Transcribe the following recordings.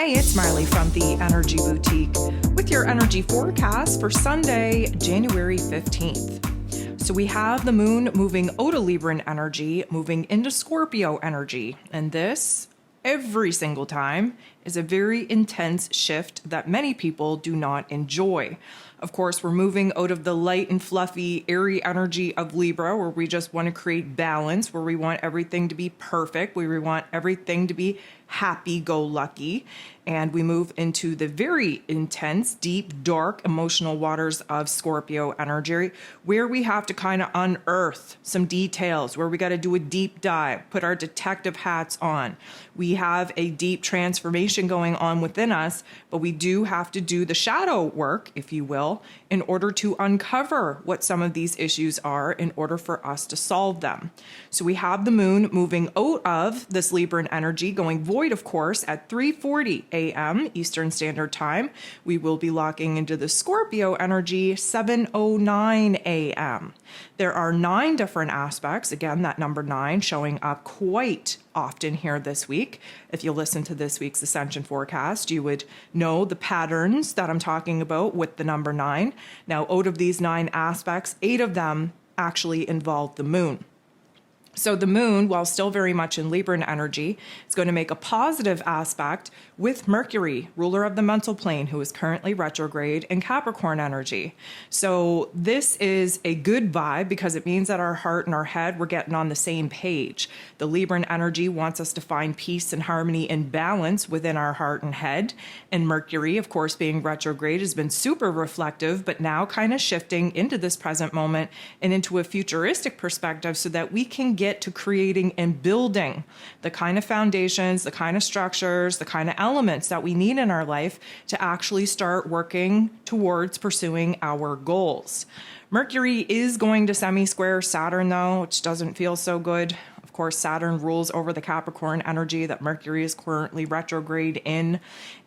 Hey, it's Marley from the Energy Boutique with your energy forecast for Sunday, January 15th. So we have the moon moving out of Libran energy, moving into Scorpio energy. And this, every single time, is a very intense shift that many people do not enjoy. Of course, we're moving out of the light and fluffy, airy energy of Libra, where we just want to create balance, where we want everything to be perfect, where we want everything to be happy-go-lucky. And we move into the very intense, deep, dark, emotional waters of Scorpio energy, where we have to kind of unearth some details, where we got to do a deep dive, put our detective hats on. We have a deep transformation going on within us, but we do have to do the shadow work, if you will, in order to uncover what some of these issues are in order for us to solve them. So we have the moon moving out of this Libran energy, going void, of course, at 3:40 a.m. Eastern Standard Time. We will be locking into the Scorpio energy 7:09 a.m. There are 9 different aspects. Again, that number 9 showing up quite often here this week. If you listen to this week's Ascension forecast, you would know the patterns that I'm talking about with the number 9. Now, out of these 9 aspects, 8 of them actually involve the moon. So the moon, while still very much in Libran energy, is going to make a positive aspect with Mercury, ruler of the mental plane, who is currently retrograde in Capricorn energy. So this is a good vibe because it means that our heart and our head, we're getting on the same page. The Libran energy wants us to find peace and harmony and balance within our heart and head. And Mercury, of course, being retrograde, has been super reflective, but now kind of shifting into this present moment and into a futuristic perspective so that we can get to creating and building the kind of foundations, the kind of structures, the kind of elements that we need in our life to actually start working towards pursuing our goals. Mercury is going to semi-square Saturn, though, which doesn't feel so good. Of course, Saturn rules over the Capricorn energy that Mercury is currently retrograde in.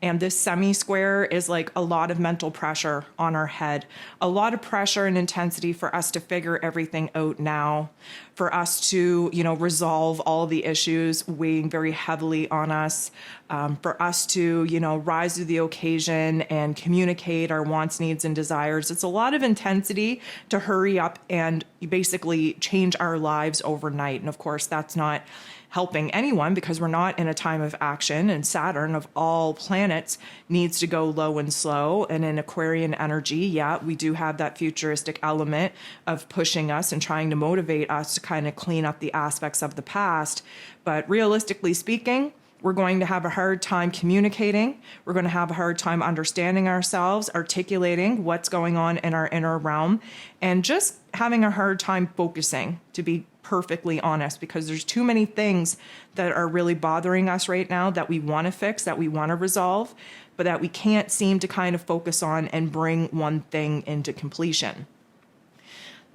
And this semi-square is like a lot of mental pressure on our head, a lot of pressure and intensity for us to figure everything out now, for us to, resolve all the issues weighing very heavily on us, for us to, rise to the occasion and communicate our wants, needs, and desires. It's a lot of intensity to hurry up and basically change our lives overnight. And of course, that's not helping anyone because we're not in a time of action, and Saturn, of all planets, needs to go low and slow. And in Aquarian energy, we do have that futuristic element of pushing us and trying to motivate us to kind of clean up the aspects of the past. But realistically speaking, we're going to have a hard time communicating. We're going to have a hard time understanding ourselves, articulating what's going on in our inner realm, and just having a hard time focusing, to be perfectly honest, because there's too many things that are really bothering us right now that we want to fix, that we want to resolve, but that we can't seem to kind of focus on and bring one thing into completion.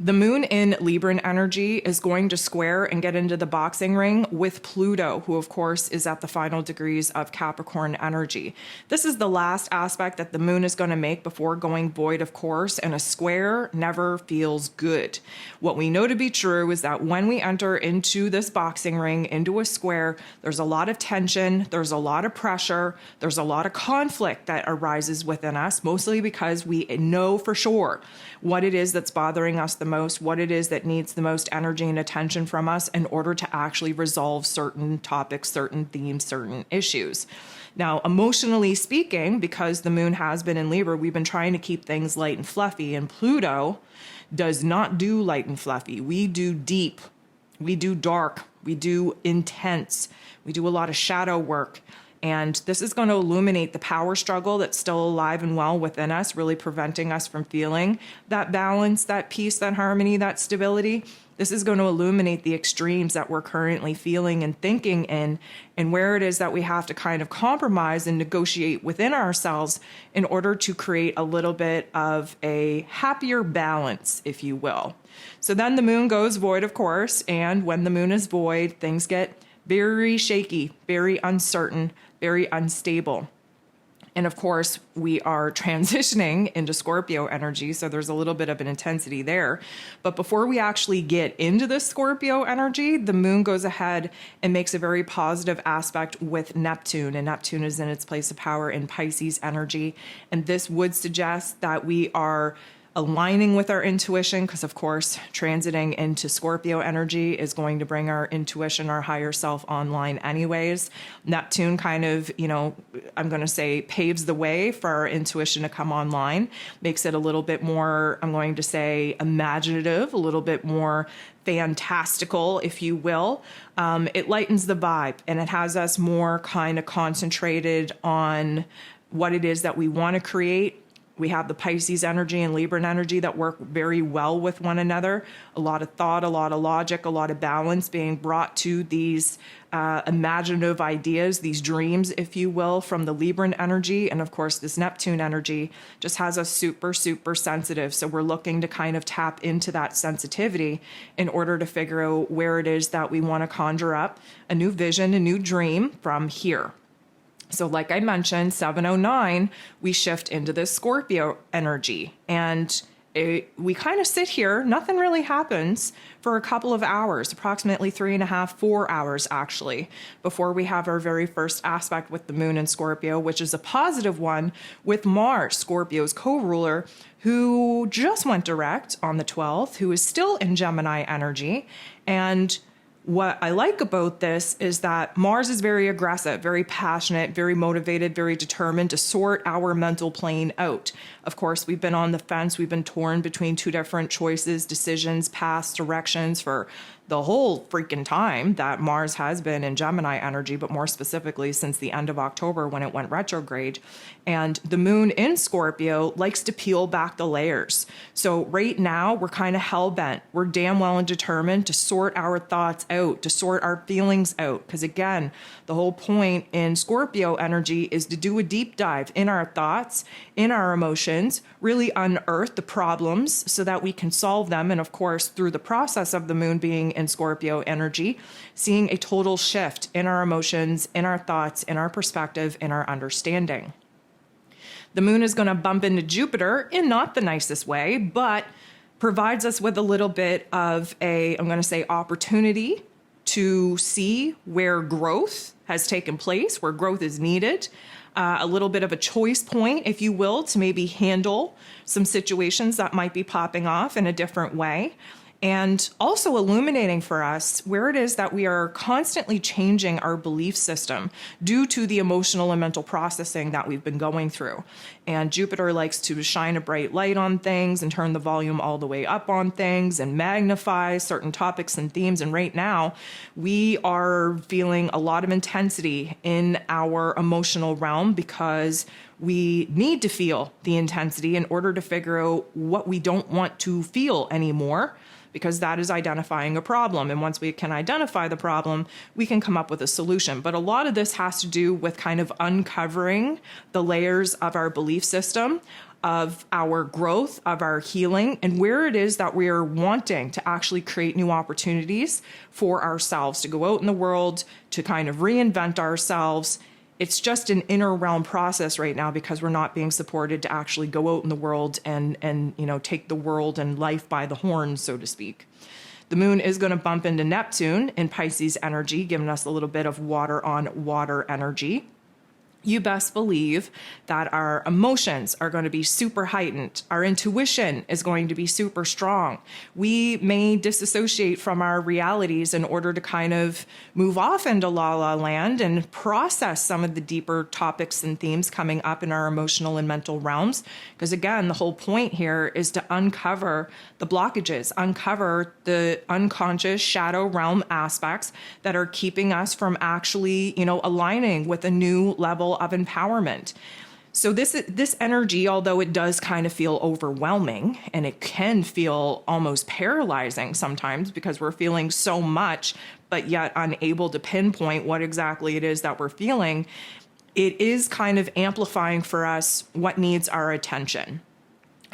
The moon in Libran energy is going to square and get into the boxing ring with Pluto, who of course is at the final degrees of Capricorn energy. This is the last aspect that the moon is going to make before going void, of course, and a square never feels good. What we know to be true is that when we enter into this boxing ring, into a square, there's a lot of tension, there's a lot of pressure, there's a lot of conflict that arises within us, mostly because we know for sure what it is that's bothering us the most, what it is that needs the most energy and attention from us in order to actually resolve certain topics, certain themes, certain issues. Now, emotionally speaking, because the moon has been in Libra, we've been trying to keep things light and fluffy, and Pluto does not do light and fluffy. We do deep, we do dark, we do intense, we do a lot of shadow work. And this is going to illuminate the power struggle that's still alive and well within us, really preventing us from feeling that balance, that peace, that harmony, that stability. This is going to illuminate the extremes that we're currently feeling and thinking in, and where it is that we have to kind of compromise and negotiate within ourselves in order to create a little bit of a happier balance, if you will. So then the moon goes void, of course, and when the moon is void, things get very shaky, very uncertain, very unstable. And of course, we are transitioning into Scorpio energy, so there's a little bit of an intensity there. But before we actually get into the Scorpio energy, the moon goes ahead and makes a very positive aspect with Neptune. And Neptune is in its place of power in Pisces energy. And this would suggest that we are aligning with our intuition, because of course transiting into Scorpio energy is going to bring our intuition, our higher self online anyways. Neptune kind of, I'm going to say paves the way for our intuition to come online, makes it a little bit more, I'm going to say imaginative, a little bit more fantastical, if you will. It lightens the vibe, and it has us more kind of concentrated on what it is that we want to create. We have the Pisces energy and Libran energy that work very well with one another. A lot of thought, a lot of logic, a lot of balance being brought to these imaginative ideas, these dreams, if you will, from the Libran energy. And of course, this Neptune energy just has us super, super sensitive. So we're looking to kind of tap into that sensitivity in order to figure out where it is that we want to conjure up a new vision, a new dream from here. So like I mentioned, 7:09, we shift into this Scorpio energy, and we kind of sit here, nothing really happens for a couple of hours, approximately 3.5, 4 hours actually, before we have our very first aspect with the moon in Scorpio, which is a positive one with Mars, Scorpio's co-ruler, who just went direct on the 12th, who is still in Gemini energy. And what I like about this is that Mars is very aggressive, very passionate, very motivated, very determined to sort our mental plane out. Of course, we've been on the fence. We've been torn between two different choices, decisions, paths, directions for the whole freaking time that Mars has been in Gemini energy, but more specifically since the end of October when it went retrograde. And the moon in Scorpio likes to peel back the layers. So right now we're kind of hell-bent. We're damn well and determined to sort our thoughts out, to sort our feelings out. Because again, the whole point in Scorpio energy is to do a deep dive in our thoughts, in our emotions, really unearth the problems so that we can solve them. And of course, through the process of the moon being in Scorpio energy, seeing a total shift in our emotions, in our thoughts, in our perspective, in our understanding. The moon is going to bump into Jupiter in not the nicest way, but provides us with a little bit of I'm going to say, opportunity to see where growth has taken place, where growth is needed, a little bit of a choice point, if you will, to maybe handle some situations that might be popping off in a different way. And also illuminating for us where it is that we are constantly changing our belief system due to the emotional and mental processing that we've been going through. And Jupiter likes to shine a bright light on things and turn the volume all the way up on things and magnify certain topics and themes. And right now, we are feeling a lot of intensity in our emotional realm because we need to feel the intensity in order to figure out what we don't want to feel anymore, because that is identifying a problem. And once we can identify the problem, we can come up with a solution. But a lot of this has to do with kind of uncovering the layers of our belief system, of our growth, of our healing, and where it is that we are wanting to actually create new opportunities for ourselves, to go out in the world, to kind of reinvent ourselves. It's just an inner realm process right now because we're not being supported to actually go out in the world and take the world and life by the horns, so to speak. The moon is going to bump into Neptune in Pisces energy, giving us a little bit of water on water energy. You best believe that our emotions are going to be super heightened. Our intuition is going to be super strong. We may disassociate from our realities in order to kind of move off into la la land and process some of the deeper topics and themes coming up in our emotional and mental realms. Because again, the whole point here is to uncover the blockages, uncover the unconscious shadow realm aspects that are keeping us from actually, aligning with a new level of empowerment. So this energy, although it does kind of feel overwhelming and it can feel almost paralyzing sometimes because we're feeling so much, but yet unable to pinpoint what exactly it is that we're feeling, it is kind of amplifying for us what needs our attention.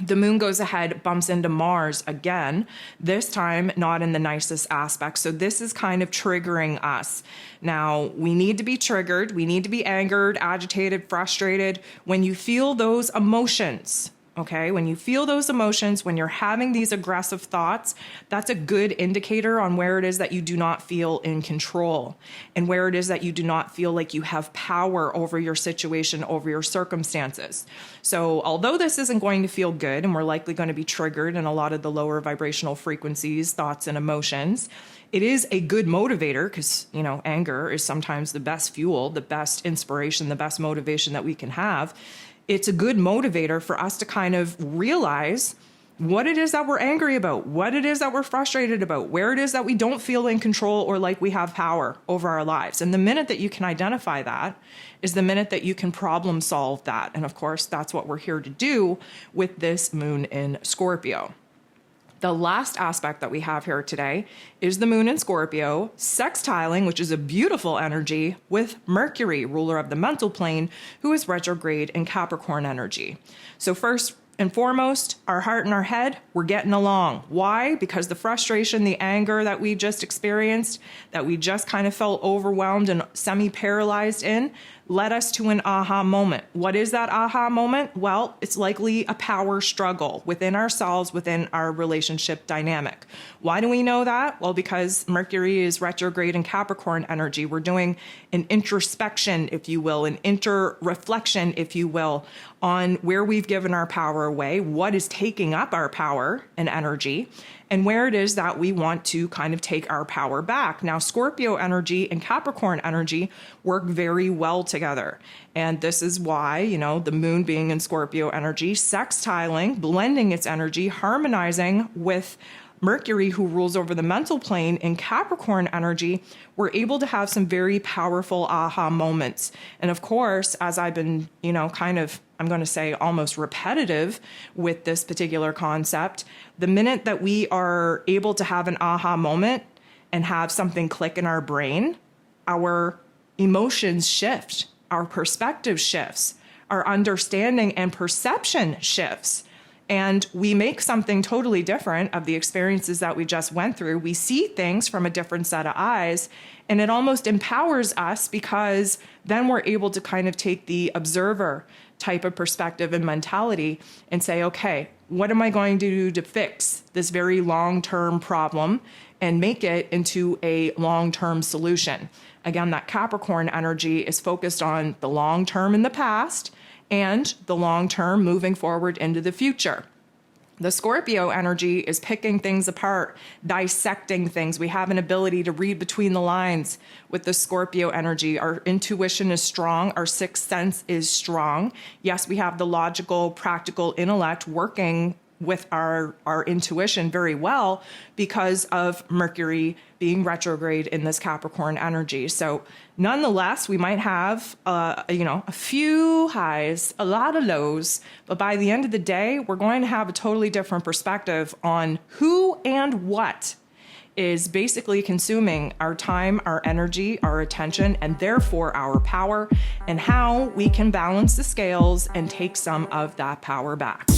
The moon goes ahead, bumps into Mars again, this time not in the nicest aspect. So this is kind of triggering us. Now, we need to be triggered. We need to be angered, agitated, frustrated. When you feel those emotions, okay, when you feel those emotions, when you're having these aggressive thoughts, that's a good indicator on where it is that you do not feel in control and where it is that you do not feel like you have power over your situation, over your circumstances. So although this isn't going to feel good and we're likely going to be triggered in a lot of the lower vibrational frequencies, thoughts and emotions, it is a good motivator because, anger is sometimes the best fuel, the best inspiration, the best motivation that we can have. It's a good motivator for us to kind of realize what it is that we're angry about, what it is that we're frustrated about, where it is that we don't feel in control or like we have power over our lives. And the minute that you can identify that is the minute that you can problem solve that. And of course, that's what we're here to do with this moon in Scorpio. The last aspect that we have here today is the moon in Scorpio, sextiling, which is a beautiful energy, with Mercury, ruler of the mental plane, who is retrograde in Capricorn energy. So first and foremost, our heart and our head, we're getting along. Why? Because the frustration, the anger that we just experienced, that we just kind of felt overwhelmed and semi-paralyzed in, led us to an aha moment. What is that aha moment? Well, it's likely a power struggle within ourselves, within our relationship dynamic. Why do we know that? Well, because Mercury is retrograde in Capricorn energy. We're doing an introspection, if you will, an inter-reflection, if you will, on where we've given our power away, what is taking up our power and energy, and where it is that we want to kind of take our power back. Now, Scorpio energy and Capricorn energy work very well together. And this is why, the moon being in Scorpio energy, sextiling, blending its energy, harmonizing with Mercury, who rules over the mental plane, in Capricorn energy, we're able to have some very powerful aha moments. And of course, as I've been, I'm going to say almost repetitive with this particular concept, the minute that we are able to have an aha moment and have something click in our brain, our emotions shift, our perspective shifts, our understanding and perception shifts. And we make something totally different of the experiences that we just went through. We see things from a different set of eyes, and it almost empowers us because then we're able to kind of take the observer type of perspective and mentality and say, okay, what am I going to do to fix this very long-term problem and make it into a long-term solution? Again, that Capricorn energy is focused on the long term in the past and the long term moving forward into the future. The Scorpio energy is picking things apart, dissecting things. We have an ability to read between the lines with the Scorpio energy. Our intuition is strong. Our sixth sense is strong. Yes, we have the logical, practical intellect working with our intuition very well because of Mercury being retrograde in this Capricorn energy. So nonetheless, we might have a few highs, a lot of lows, but by the end of the day, we're going to have a totally different perspective on who and what is basically consuming our time, our energy, our attention, and therefore our power, and how we can balance the scales and take some of that power back.